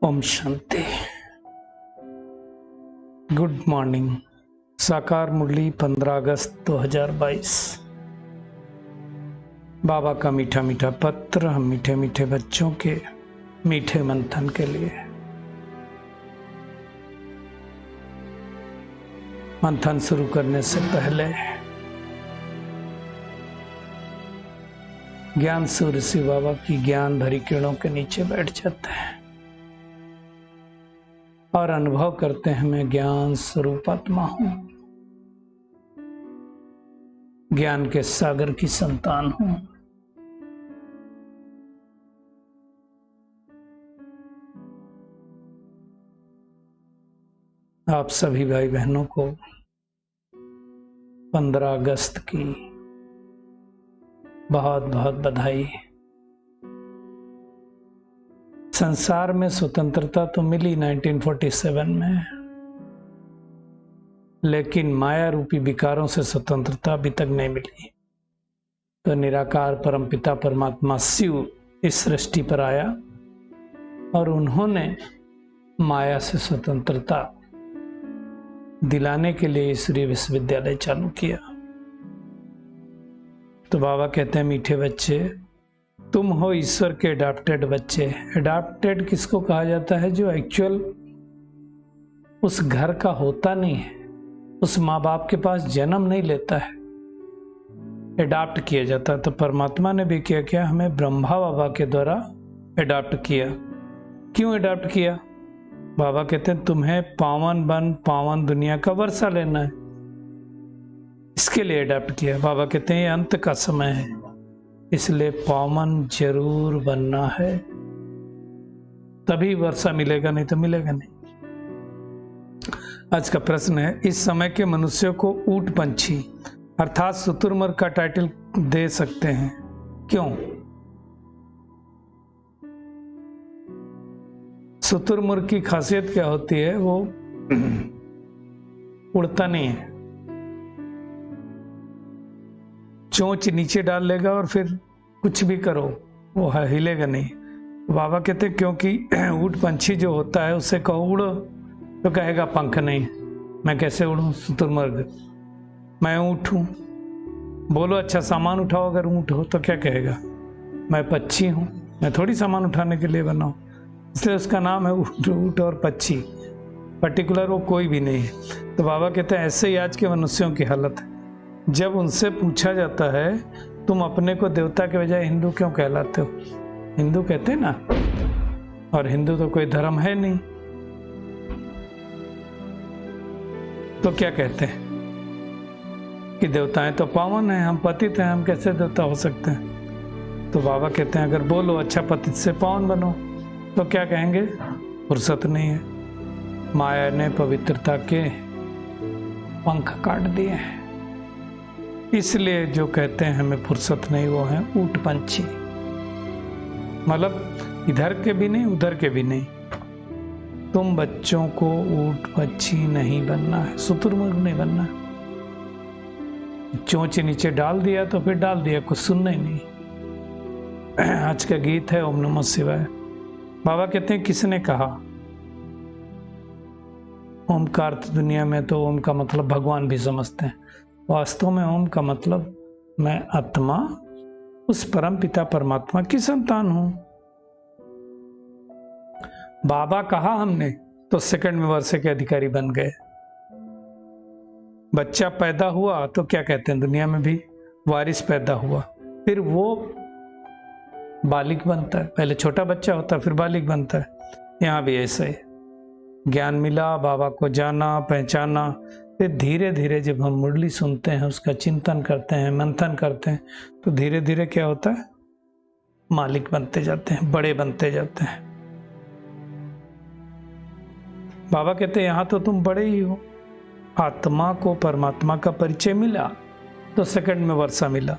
Om Shanti. Good morning. साकार मुरली 15 अगस्त 2022। बाबा का मीठा मीठा पत्र हम मीठे मीठे बच्चों के मीठे मंथन के लिए। मंथन शुरू करने से पहले ज्ञान सूर्य शिव बाबा की ज्ञान भरी किरणों के नीचे बैठ जाते हैं और अनुभव करते हैं मैं ज्ञान स्वरूप आत्मा हूं, ज्ञान के सागर की संतान हूं। आप सभी भाई बहनों को 15 अगस्त की बहुत बहुत बधाई। संसार में स्वतंत्रता तो मिली 1947 में, लेकिन माया रूपी विकारों से स्वतंत्रता अभी तक नहीं मिली। तो निराकार परमपिता परमात्मा शिव इस सृष्टि पर आया और उन्होंने माया से स्वतंत्रता दिलाने के लिए ईश्वरीय विश्वविद्यालय चालू किया। तो बाबा कहते हैं मीठे बच्चे, तुम हो ईश्वर के अडॉप्टेड बच्चे। अडॉप्टेड किसको कहा जाता है? जो एक्चुअल उस घर का होता नहीं है, उस माँ बाप के पास जन्म नहीं लेता है, अडॉप्ट किया जाता है। तो परमात्मा ने भी क्या हमें ब्रह्मा बाबा के द्वारा अडॉप्ट किया। क्यों अडॉप्ट किया? बाबा कहते हैं तुम्हें पावन बन पावन दुनिया का वर्षा लेना है, इसके लिए अडॉप्ट किया। बाबा कहते हैं ये अंत का समय है, इसलिए पावन जरूर बनना है, तभी वर्षा मिलेगा, नहीं तो मिलेगा नहीं। आज का प्रश्न है, इस समय के मनुष्यों को ऊंट पंछी अर्थात शुतुरमुर्ग का टाइटल दे सकते हैं, क्यों? शुतुरमुर्ग की खासियत क्या होती है? वो उड़ता नहीं है, चोंच नीचे डाल लेगा और फिर कुछ भी करो वो हिलेगा नहीं। बाबा कहते हैं क्योंकि ऊंट पंछी जो होता है उससे कहो उड़ो तो कहेगा पंख नहीं, मैं कैसे उड़ूं? शुतुरमुर्ग, मैं ऊंट हूं। बोलो अच्छा सामान उठाओ, अगर ऊंट हो तो क्या कहेगा? मैं पक्षी हूं, मैं थोड़ी सामान उठाने के लिए बना हूं। इसलिए उसका नाम है ऊंट और पक्षी, पर्टिकुलर वो कोई भी नहीं है। तो बाबा कहते हैं ऐसे ही आज के मनुष्यों की हालत है। जब उनसे पूछा जाता है तुम अपने को देवता के बजाय हिंदू क्यों कहलाते हो? हिंदू कहते हैं ना, और हिंदू तो कोई धर्म है नहीं, तो क्या कहते हैं कि देवताएं तो पावन हैं, हम पतित हैं, हम कैसे देवता हो सकते हैं? तो बाबा कहते हैं अगर बोलो अच्छा पतित से पावन बनो, तो क्या कहेंगे? फुर्सत नहीं है, माया ने पवित्रता के पंख काट दिए हैं, इसलिए जो कहते हैं हमें फुर्सत नहीं वो है ऊंट पंछी। मतलब इधर के भी नहीं उधर के भी नहीं। तुम बच्चों को ऊंट पंछी नहीं बनना है, शुतुरमुर्ग नहीं बनना है। चोंच नीचे डाल दिया तो फिर डाल दिया, कुछ सुनना ही नहीं। आज का गीत है ओम नमः शिवाय। बाबा कहते हैं किसने कहा? ओमकार दुनिया में तो ओम का मतलब भगवान भी समझते हैं, वास्तव में ओम का मतलब मैं आत्मा उस परम पिता परमात्मा की संतान हूं। बाबा कहा हमने तो सेकंड में वर्षे के अधिकारी बन गए। बच्चा पैदा हुआ तो क्या कहते हैं दुनिया में भी? वारिस पैदा हुआ, फिर वो बालिग बनता है। पहले छोटा बच्चा होता है फिर बालिग बनता है। यहाँ भी ऐसा ही ज्ञान मिला, बाबा को जाना पहचाना, फिर धीरे धीरे जब हम मुरली सुनते हैं, उसका चिंतन करते हैं, मंथन करते हैं, तो धीरे धीरे क्या होता है? मालिक बनते जाते हैं, बड़े बनते जाते हैं। बाबा कहते हैं यहाँ तो तुम बड़े ही हो। आत्मा को परमात्मा का परिचय मिला तो सेकंड में वर्षा मिला।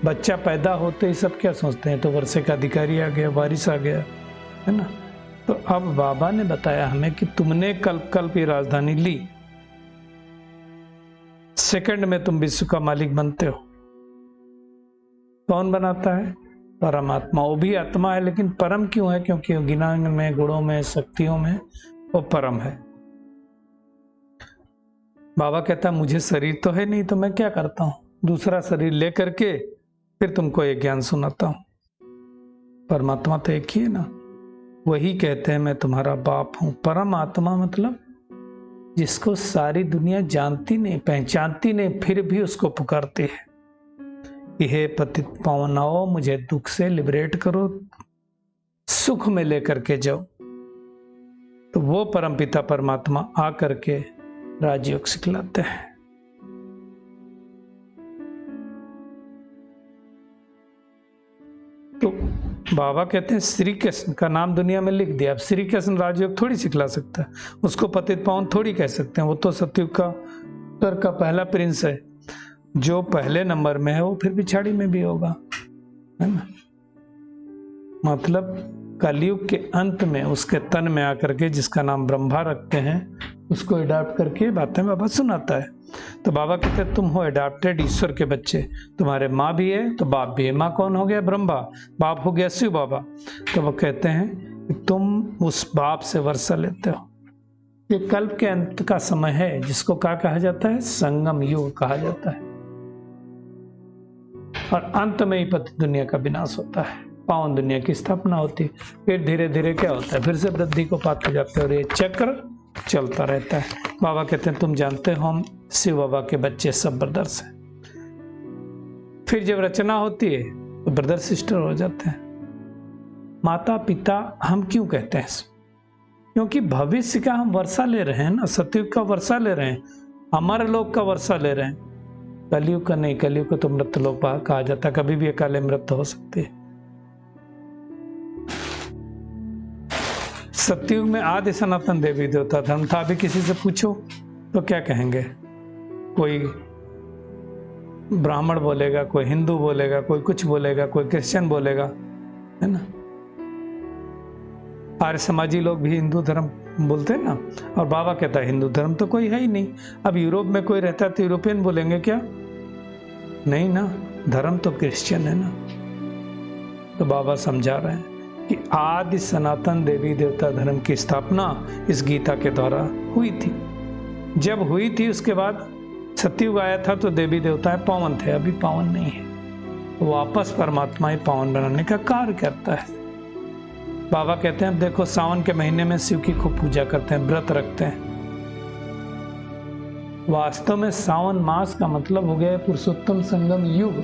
बच्चा पैदा होते ही सब क्या सोचते हैं? तो वर्षे का अधिकारी आ गया, वारिस आ गया, है ना? तो अब बाबा ने बताया हमें कि तुमने कल्प की राजधानी ली, सेकंड में तुम विश्व का मालिक बनते हो। कौन बनाता है? परमात्मा, वो भी आत्मा है लेकिन परम क्यों है? क्योंकि ज्ञान में, गुणों में, शक्तियों में वो परम है। बाबा कहता मुझे शरीर तो है नहीं, तो मैं क्या करता हूँ? दूसरा शरीर लेकर के फिर तुमको ये ज्ञान सुनाता हूँ। परमात्मा तो एक ही है ना। वही कहते हैं मैं तुम्हारा बाप हूँ। परम आत्मा मतलब जिसको सारी दुनिया जानती नहीं, पहचानती नहीं, फिर भी उसको पुकारती है कि हे पतित पावन आओ, मुझे दुख से लिबरेट करो, सुख में लेकर के जाओ। तो वो परमपिता परमात्मा आ करके राजयोग सिखलाते हैं। तो बाबा कहते हैं श्री कृष्ण का नाम दुनिया में लिख दिया, अब श्री कृष्ण राजयोग थोड़ी सिखला सकता है, उसको पतित पावन थोड़ी कह सकते हैं। वो तो सतयुग का उत्तर का पहला प्रिंस है, जो पहले नंबर में है वो फिर पिछाड़ी में भी होगा, है ना। मतलब कलयुग के अंत में उसके तन में आकर के जिसका नाम ब्रह्मा रखते हैं, उसको अडॉप्ट करके बातें बाबा सुनाता है। तो बाबा कहते हैं तुम हो अडॉप्टेड ईश्वर के बच्चे, तुम्हारे माँ भी है तो बाप भी है। माँ कौन हो गया? ब्रह्मा, बाप हो गया शिव बाबा। तो वो कहते हैं कि तुम उस बाप से वर्षा लेते हो। ये कल्प के अंत का समय है, जिसको क्या कहा जाता है? संगम युग कहा जाता है। और अंत में ही पति दुनिया का विनाश होता है, पावन दुनिया की स्थापना होती है। फिर धीरे धीरे क्या होता है? फिर से वृद्धि को पाते जाते हैं और ये चक्र चलता रहता है। बाबा कहते हैं तुम जानते हो हम शिव बाबा के बच्चे सब ब्रदर्स हैं। फिर जब रचना होती है तो ब्रदर सिस्टर हो जाते हैं। माता पिता हम क्यों कहते हैं? क्योंकि भविष्य का हम वर्षा ले रहे हैं ना, सतयुग का वर्षा ले रहे हैं, अमर लोक का वर्षा ले रहे हैं। कलयुग का नहीं, कलयुग को तो मृत लोक कहा जाता है, कभी भी अकाले मृत्यु हो सकती है। सतयुग में आदि सनातन देवी देवता धर्म था। अभी किसी से पूछो तो क्या कहेंगे? कोई ब्राह्मण बोलेगा, कोई हिंदू बोलेगा, कोई कुछ बोलेगा, कोई क्रिश्चियन बोलेगा, है ना। आर्य समाजी लोग भी हिंदू धर्म बोलते हैं ना। और बाबा कहता है हिंदू धर्म तो कोई है ही नहीं। अब यूरोप में कोई रहता है तो यूरोपियन बोलेंगे क्या? नहीं ना, धर्म तो क्रिश्चियन है ना। तो बाबा समझा रहे हैं कि आदि सनातन देवी देवता धर्म की स्थापना इस गीता के द्वारा हुई थी। जब हुई थी उसके बाद सतयुग आया था तो देवी देवताएं पावन थे, अभी पावन नहीं है। वापस परमात्मा ही पावन बनाने का कार्य करता है। बाबा कहते हैं देखो सावन के महीने में शिव की खूब पूजा करते हैं, व्रत रखते हैं। वास्तव में सावन मास का मतलब हो गया पुरुषोत्तम संगम युग,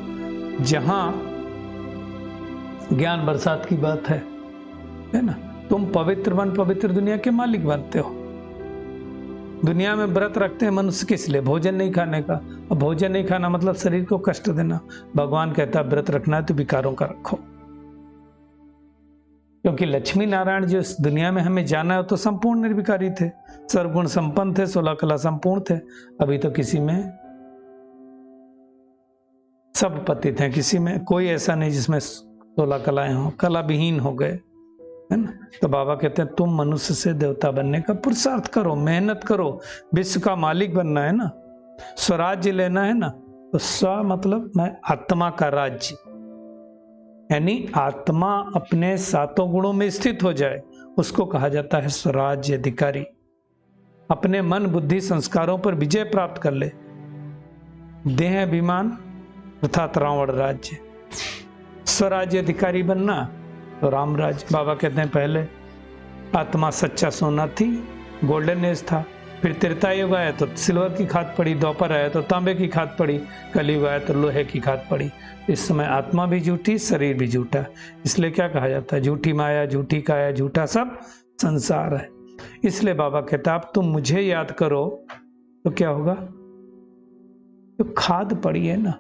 जहां ज्ञान बरसात की बात है ना। तुम पवित्र बन, पवित्र दुनिया के मालिक बनते हो। दुनिया में व्रत रखते हैं मनुष्य किस लिए? भोजन नहीं खाने का। अब भोजन नहीं खाना मतलब शरीर को कष्ट देना। भगवान कहता है व्रत रखना है तो विकारों का रखो, क्योंकि लक्ष्मी नारायण जो इस दुनिया में हमें जाना है तो संपूर्ण निर्विकारी थे, सर्वगुण संपन्न थे, 16 कला संपूर्ण थे। अभी तो किसी में सब पतित हैं, किसी में कोई ऐसा नहीं जिसमें 16 कलाएं हो, कला विहीन हो गए, है ना। तो बाबा कहते हैं तुम मनुष्य से देवता बनने का पुरुषार्थ करो, मेहनत करो। विश्व का मालिक बनना है ना, स्वराज्य लेना है ना। तो स्व मतलब मैं आत्मा का राज्य, यानी आत्मा अपने सातों गुणों में स्थित हो जाए, उसको कहा जाता है स्वराज्य अधिकारी। अपने मन बुद्धि संस्कारों पर विजय प्राप्त कर ले, देह अभिमान अर्थात रावण राज्य। स्वराज्य अधिकारी बनना तो राम राज्य। बाबा कहते हैं पहले आत्मा सच्चा सोना थी, गोल्डन एज था। फिर त्रेता युग आया तो सिल्वर की खाद पड़ी, द्वापर आया तो तांबे की खाद पड़ी, कलयुग आया तो लोहे की खाद पड़ी। इस समय आत्मा भी झूठी, शरीर भी झूठा। इसलिए क्या कहा जाता है? झूठी माया, झूठी काया, झूठा सब संसार है। इसलिए बाबा कहता है अब तुम मुझे याद करो तो क्या होगा? तो खाद पड़ी है ना।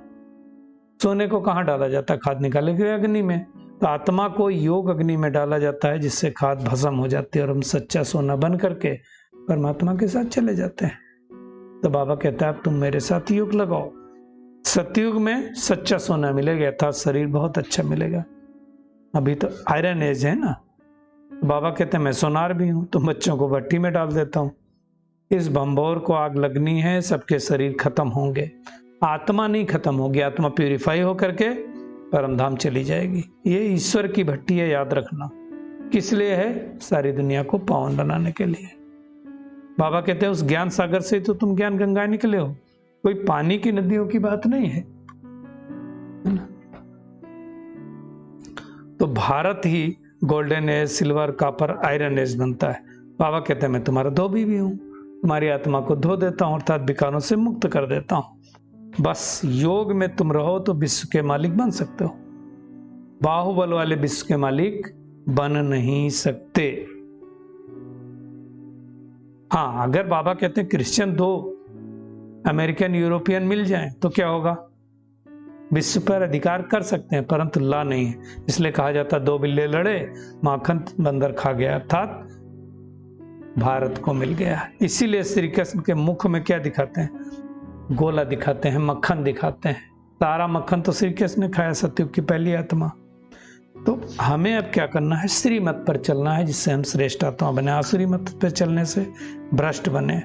सोने को कहाँ डाला जाता है? खाद निकाले गए अग्नि में। तो आत्मा को योग अग्नि में डाला जाता है, जिससे खाद भस्म हो जाती है और हम सच्चा सोना बन करके परमात्मा के साथ चले जाते हैं। तो बाबा कहता है अब तुम मेरे साथ योग लगाओ। सतयुग में सच्चा सोना मिलेगा, अर्थात शरीर बहुत अच्छा मिलेगा। अभी तो आयरन एज है ना। बाबा कहते हैं मैं सोनार भी हूं, तुम बच्चों को भट्टी में डाल देता हूं। इस भंभोर को आग लगनी है, सबके शरीर खत्म होंगे, आत्मा नहीं खत्म होगी। आत्मा प्यूरिफाई होकर के परम धाम चली जाएगी। ये ईश्वर की भट्टी है, याद रखना। किस लिए है? सारी दुनिया को पावन बनाने के लिए। बाबा कहते हैं उस ज्ञान सागर से तो तुम ज्ञान गंगा निकले हो, कोई पानी की नदियों की बात नहीं है ना? तो भारत ही golden age, silver, copper, iron age बनता है। बाबा कहते हैं मैं तुम्हारा धोबी भी हूं, तुम्हारी आत्मा को धो देता हूं, अर्थात विकारों से मुक्त कर देता हूं। बस योग में तुम रहो तो विश्व के मालिक बन सकते हो। बाहुबल वाले विश्व के मालिक बन नहीं सकते। हाँ, अगर बाबा कहते हैं क्रिश्चियन 2 अमेरिकन यूरोपियन मिल जाएं तो क्या होगा? विश्व पर अधिकार कर सकते हैं, परंतु ला नहीं है। इसलिए कहा जाता 2 बिल्ले लड़े, माखन बंदर खा गया, अर्थात भारत को मिल गया। इसीलिए श्री कृष्ण के मुख में क्या दिखाते हैं? गोला दिखाते हैं, मक्खन दिखाते हैं। सारा मक्खन तो श्री कृष्ण ने खाया, सतयुग की पहली आत्मा। तो हमें अब क्या करना है? श्रीमत पर चलना है, जिससे हम श्रेष्ठ आत्मा बने। आसुरी मत पर चलने से भ्रष्ट बने।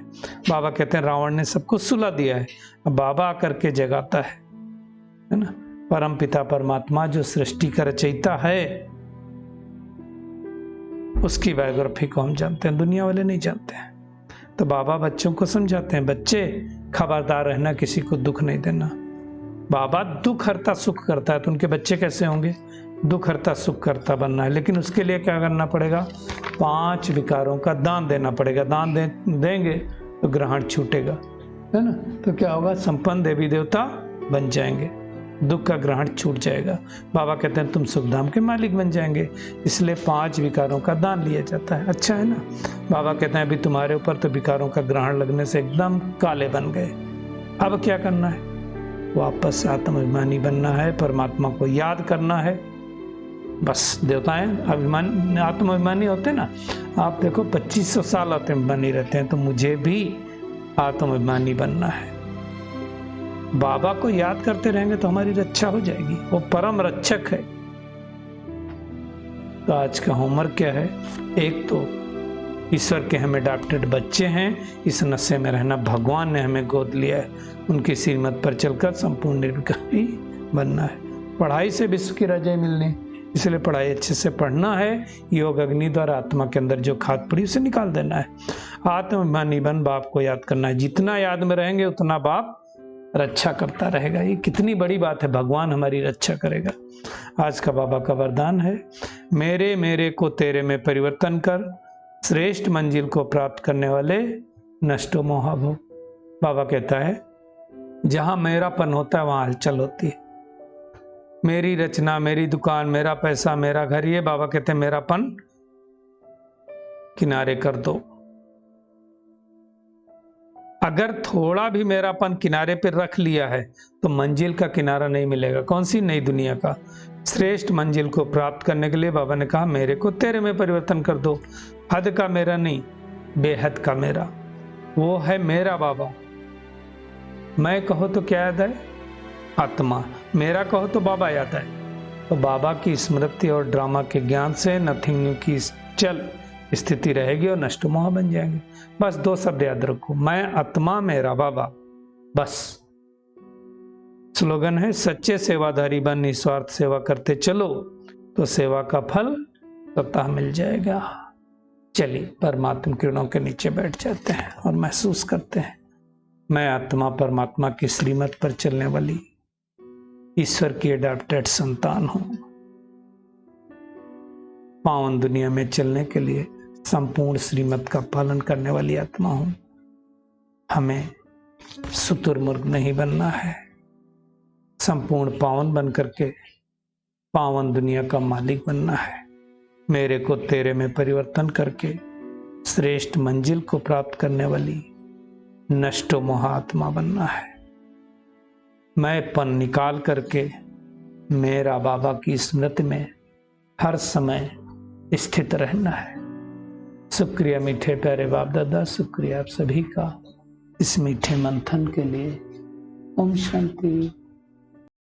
बाबा कहते हैं रावण ने सबको सुला दिया है, अब बाबा आकर के जगाता है ना? परम पिता परमात्मा जो सृष्टि का रचयिता है, उसकी बायोग्राफी को हम जानते हैं, दुनिया वाले नहीं जानते हैं। तो बाबा बच्चों को समझाते हैं, बच्चे खबरदार रहना, किसी को दुख नहीं देना। बाबा दुख हरता सुख करता है, तो उनके बच्चे कैसे होंगे? दुख हरता सुख करता बनना है। लेकिन उसके लिए क्या करना पड़ेगा? 5 विकारों का दान देना पड़ेगा। दान देंगे तो ग्रहण छूटेगा, है ना? तो क्या होगा? संपन्न देवी देवता बन जाएंगे, दुख का ग्रहण छूट जाएगा। बाबा कहते हैं तुम सुखधाम के मालिक बन जाएंगे। इसलिए 5 विकारों का दान लिया जाता है। अच्छा है ना? बाबा कहते हैं अभी तुम्हारे ऊपर तो विकारों का ग्रहण लगने से एकदम काले बन गए। अब क्या करना है? वापस आत्माभिमानी बनना है, परमात्मा को याद करना है। बस देवताएं अभिमान आत्माभिमानी होते ना। आप देखो 2500 साल आत्माभिमानी रहते हैं, तो मुझे भी आत्माभिमानी बनना है। बाबा को याद करते रहेंगे तो हमारी रक्षा हो जाएगी, वो परम रक्षक है। तो आज का होमवर्क क्या है? एक तो ईश्वर के हम अडॉप्टेड बच्चे हैं, इस नशे में रहना भगवान ने हमें गोद लिया है। उनकी श्रीमत पर चलकर संपूर्ण निर्विकारी बनना है। पढ़ाई से विश्व की रजाई मिलनी, इसलिए पढ़ाई अच्छे से पढ़ना है। योग अग्नि द्वारा आत्मा के अंदर जो खाद पड़ी उसे निकाल देना है। आत्माभिमानी बन, बाप को याद करना है। जितना याद में रहेंगे उतना बाप रक्षा करता रहेगा। ये कितनी बड़ी बात है, भगवान हमारी रक्षा करेगा। आज का बाबा का वरदान है, मेरे को तेरे में परिवर्तन कर, श्रेष्ठ मंजिल को प्राप्त करने वाले नष्टो मोहा भो। बाबा कहता है जहां मेरापन होता है वहां हलचल होती है। मेरी रचना, मेरी दुकान, मेरा पैसा, मेरा घर, ये बाबा कहते हैं मेरापन किनारे कर दो। अगर थोड़ा भी मेरापन किनारे पर रख लिया है तो मंजिल का किनारा नहीं मिलेगा। कौन सी? नई दुनिया का। श्रेष्ठ मंजिल को प्राप्त करने के लिए बाबा ने कहा मेरे को तेरे में परिवर्तन कर दो। हद का मेरा नहीं, बेहद का मेरा, वो है मेरा बाबा। मैं कहो तो क्या याद है? आत्मा। मेरा कहो तो बाबा याद है। तो बाबा की स्मृति और ड्रामा के ज्ञान से नथिंग न्यू की चल स्थिति रहेगी और नष्ट मोह बन जाएंगे। बस 2 शब्द याद रखो, मैं आत्मा, मेरा बाबा। बस स्लोगन है, सच्चे सेवाधारी बन, निस्वार्थ सेवा करते चलो तो सेवा का फल स्वतः मिल जाएगा। चलिए परमात्मा किरणों के नीचे बैठ जाते हैं और महसूस करते हैं मैं आत्मा परमात्मा की श्रीमत पर चलने वाली ईश्वर की अडॉप्टेड संतान हूं। पावन दुनिया में चलने के लिए संपूर्ण श्रीमत का पालन करने वाली आत्मा हूं। हमें शुतुरमुर्ग नहीं बनना है, संपूर्ण पावन बन करके पावन दुनिया का मालिक बनना है। मेरे को तेरे में परिवर्तन करके श्रेष्ठ मंजिल को प्राप्त करने वाली नष्टो मोहात्मा बनना है। मैं पन निकाल करके मेरा बाबा की स्मृति में हर समय स्थित रहना है। शुक्रिया मीठे प्यारे बाप दादा, शुक्रिया आप सभी का इस मीठे मंथन के लिए। ओम शांति।